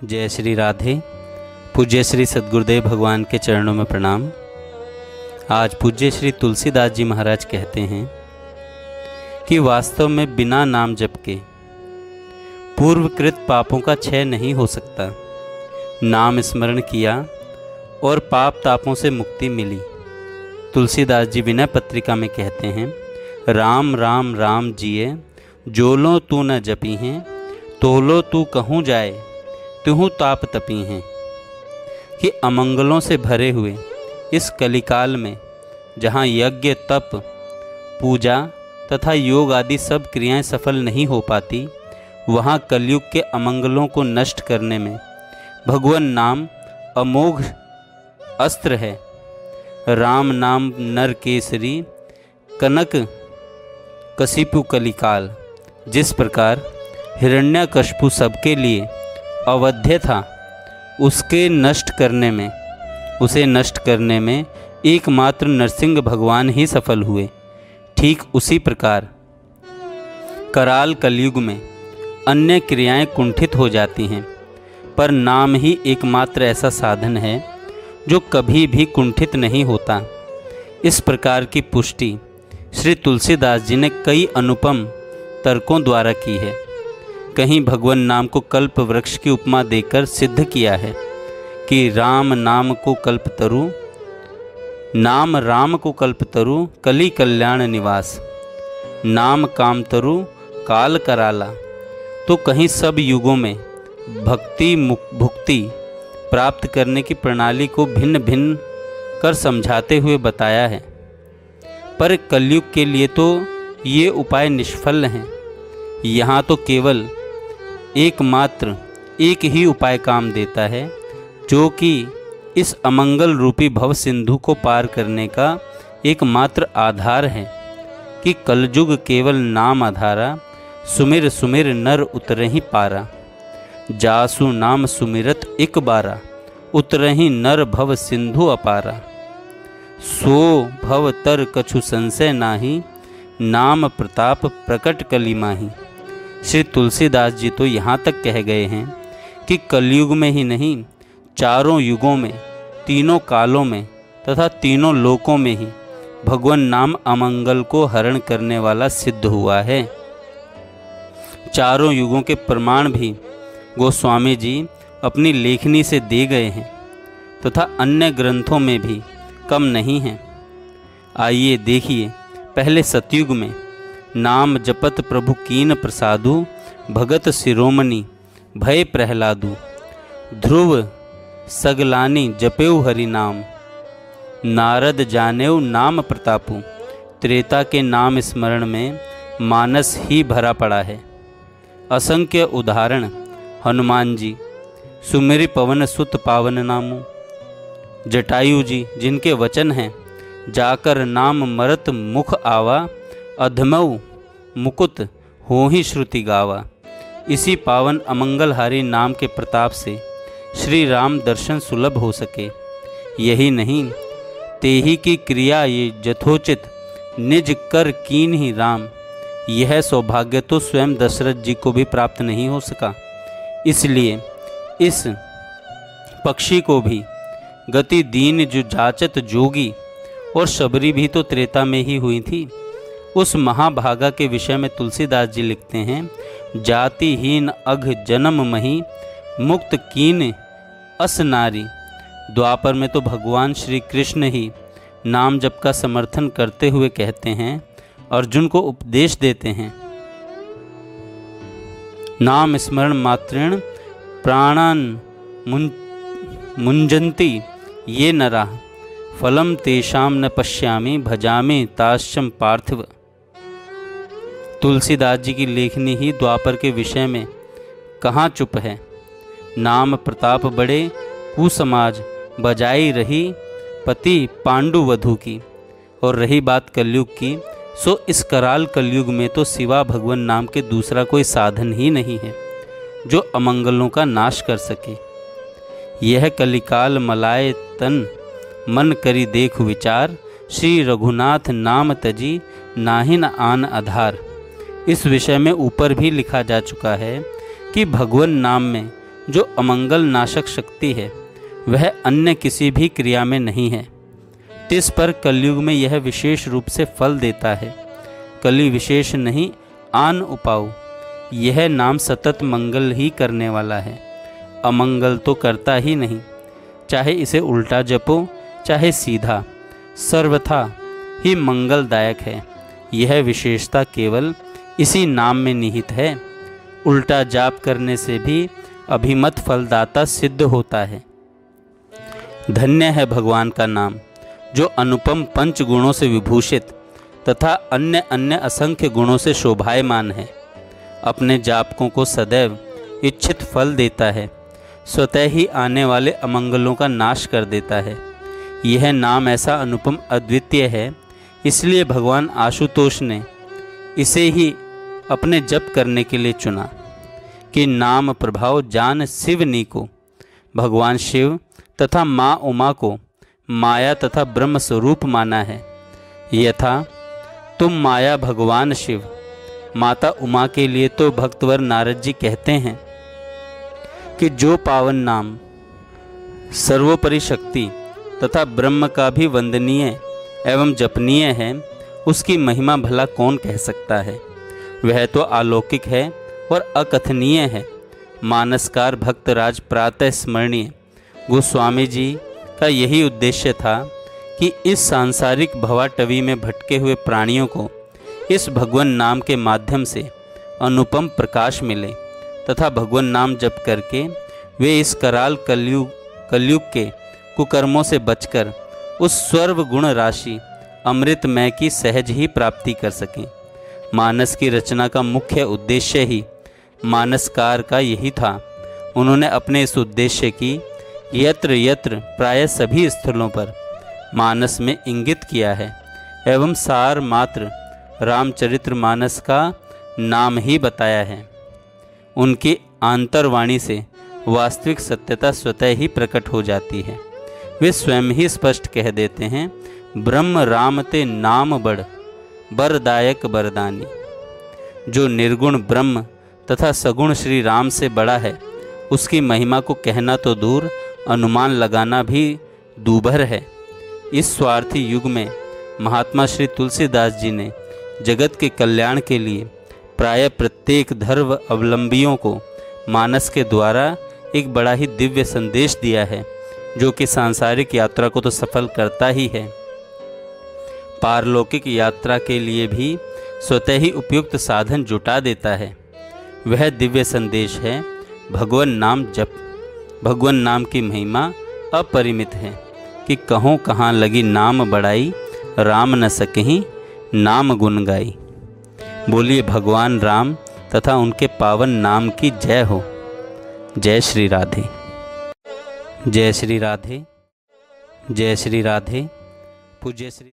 जय श्री राधे। पूज्य श्री सद्गुरुदेव भगवान के चरणों में प्रणाम। आज पूज्य श्री तुलसीदास जी महाराज कहते हैं कि वास्तव में बिना नाम जप के पूर्वकृत पापों का क्षय नहीं हो सकता। नाम स्मरण किया और पाप तापों से मुक्ति मिली। तुलसीदास जी विनय पत्रिका में कहते हैं, राम राम राम जिए जोलो तू न जपी हैं, तोलो तू कहूँ जाए तुहु ताप तपी हैं। कि अमंगलों से भरे हुए इस कलिकाल में जहाँ यज्ञ तप पूजा तथा योग आदि सब क्रियाएं सफल नहीं हो पाती, वहाँ कलयुग के अमंगलों को नष्ट करने में भगवान नाम अमोघ अस्त्र है। राम नाम नर केसरी कनक कशिपु कलिकाल। जिस प्रकार हिरण्यकशिपु सबके लिए अवध्य था, उसे नष्ट करने में एकमात्र नरसिंह भगवान ही सफल हुए। ठीक उसी प्रकार कराल कलयुग में अन्य क्रियाएं कुंठित हो जाती हैं, पर नाम ही एकमात्र ऐसा साधन है जो कभी भी कुंठित नहीं होता। इस प्रकार की पुष्टि श्री तुलसीदास जी ने कई अनुपम तर्कों द्वारा की है। कहीं भगवान नाम को कल्प वृक्ष की उपमा देकर सिद्ध किया है कि राम नाम को कल्पतरु, नाम राम को कल्पतरु कली कल्याण निवास, नाम कामतरु काल कराला। तो कहीं सब युगों में भक्ति भुक्ति प्राप्त करने की प्रणाली को भिन्न भिन्न कर समझाते हुए बताया है, पर कलयुग के लिए तो ये उपाय निष्फल हैं। यहाँ तो केवल एकमात्र एक ही उपाय काम देता है, जो कि इस अमंगल रूपी भव सिंधु को पार करने का एकमात्र आधार है। कि कलयुग केवल नाम आधारा, सुमिर सुमिर नर उतरहि पारा। जासु नाम सुमिरत एक बारा, उतरहि नर भव सिंधु अपारा। सो भव तर कछु संशय नाही, नाम प्रताप प्रकट कली माही। श्री तुलसीदास जी तो यहाँ तक कह गए हैं कि कलयुग में ही नहीं, चारों युगों में, तीनों कालों में तथा तीनों लोकों में ही भगवान नाम अमंगल को हरण करने वाला सिद्ध हुआ है। चारों युगों के प्रमाण भी गोस्वामी जी अपनी लेखनी से दे गए हैं तथा अन्य ग्रंथों में भी कम नहीं हैं। आइए देखिए, पहले सतयुग में नाम जपत प्रभु कीन प्रसादु, भगत शिरोमणि भय प्रहलादु। ध्रुव सगलानी जपेउ हरि नाम, नारद जानेउ नाम प्रतापु। त्रेता के नाम स्मरण में मानस ही भरा पड़ा है। असंख्य उदाहरण हनुमान जी, सुमेरि पवन सुत पावन नामु। जटायु जी जिनके वचन हैं, जाकर नाम मरत मुख आवा, अधमऊ मुकुत होहि श्रुति गावा। इसी पावन अमंगलहारी नाम के प्रताप से श्री राम दर्शन सुलभ हो सके। यही नहीं, तेही की क्रिया ये जथोचित निज कर कीन ही राम। यह सौभाग्य तो स्वयं दशरथ जी को भी प्राप्त नहीं हो सका। इसलिए इस पक्षी को भी गति दीन जो जाचत जोगी, और शबरी भी तो त्रेता में ही हुई थी। उस महाभागा के विषय में तुलसीदास जी लिखते हैं, जातिहीन अघ जन्म मही, मुक्त कीन अस नारी। द्वापर में तो भगवान श्री कृष्ण ही नाम जप का समर्थन करते हुए कहते हैं, अर्जुन को उपदेश देते हैं, नाम स्मरण मात्रेण प्राणान मुंजन्ति ये नरा, फलम तेषाम न पश्यामि भजामि ताश्चम पार्थिव। तुलसीदास जी की लेखनी ही द्वापर के विषय में कहाँ चुप है। नाम प्रताप बड़े कुसमाज, बजाई रही पति पांडु वधु की। और रही बात कलयुग की, सो इस कराल कलयुग में तो सिवा भगवान नाम के दूसरा कोई साधन ही नहीं है जो अमंगलों का नाश कर सके। यह कलिकाल मलाए तन, मन करी देख विचार। श्री रघुनाथ नाम तजी, नाहिन आन आधार। इस विषय में ऊपर भी लिखा जा चुका है कि भगवान नाम में जो अमंगल नाशक शक्ति है वह अन्य किसी भी क्रिया में नहीं है। तिस पर कलयुग में यह विशेष रूप से फल देता है। कलि विशेष नहीं आन उपाऊ, यह नाम सतत मंगल ही करने वाला है, अमंगल तो करता ही नहीं। चाहे इसे उल्टा जपो चाहे सीधा, सर्वथा ही मंगलदायक है। यह विशेषता केवल इसी नाम में निहित है। उल्टा जाप करने से भी अभिमत फलदाता सिद्ध होता है। धन्य है भगवान का नाम, जो अनुपम पंच गुणों से विभूषित तथा अन्य अन्य असंख्य गुणों से शोभायमान है। अपने जापकों को सदैव इच्छित फल देता है, स्वतः ही आने वाले अमंगलों का नाश कर देता है। यह नाम ऐसा अनुपम अद्वितीय है, इसलिए भगवान आशुतोष ने इसे ही अपने जप करने के लिए चुना कि नाम प्रभाव जान शिवनी को। भगवान शिव तथा माँ उमा को माया तथा ब्रह्म स्वरूप माना है। यथा तुम माया भगवान शिव, माता उमा के लिए तो भक्तवर नारद जी कहते हैं कि जो पावन नाम सर्वोपरि शक्ति तथा ब्रह्म का भी वंदनीय एवं जपनीय है, उसकी महिमा भला कौन कह सकता है। वह तो अलौकिक है और अकथनीय है। मानसकार भक्तराज प्रातः स्मरणीय गोस्वामी जी का यही उद्देश्य था कि इस सांसारिक भवाटवी में भटके हुए प्राणियों को इस भगवान नाम के माध्यम से अनुपम प्रकाश मिले तथा भगवान नाम जप करके वे इस कराल कलयुग के कुकर्मों से बचकर उस स्वर्व गुण राशि अमृतमय की सहज ही प्राप्ति कर सकें। मानस की रचना का मुख्य उद्देश्य ही मानसकार का यही था। उन्होंने अपने इस उद्देश्य की यत्र यत्र प्राय सभी स्थलों पर मानस में इंगित किया है एवं सार मात्र रामचरित्र मानस का नाम ही बताया है। उनकी आंतरवाणी से वास्तविक सत्यता स्वतः ही प्रकट हो जाती है। वे स्वयं ही स्पष्ट कह देते हैं, ब्रह्म राम ते नाम बड़ बरदायक बरदानी। जो निर्गुण ब्रह्म तथा सगुण श्री राम से बड़ा है, उसकी महिमा को कहना तो दूर, अनुमान लगाना भी दूभर है। इस स्वार्थी युग में महात्मा श्री तुलसीदास जी ने जगत के कल्याण के लिए प्राय प्रत्येक धर्म अवलंबियों को मानस के द्वारा एक बड़ा ही दिव्य संदेश दिया है, जो कि सांसारिक यात्रा को तो सफल करता ही है, पारलौकिक यात्रा के लिए भी स्वतः ही उपयुक्त साधन जुटा देता है। वह दिव्य संदेश है भगवान नाम जप। भगवान नाम की महिमा अपरिमित है कि कहों कहाँ लगी नाम बढ़ाई, राम न सकहीं नाम गुण गाई। बोलिए भगवान राम तथा उनके पावन नाम की जय हो। जय श्री राधे। जय श्री राधे। जय श्री राधे। पूज्य श्री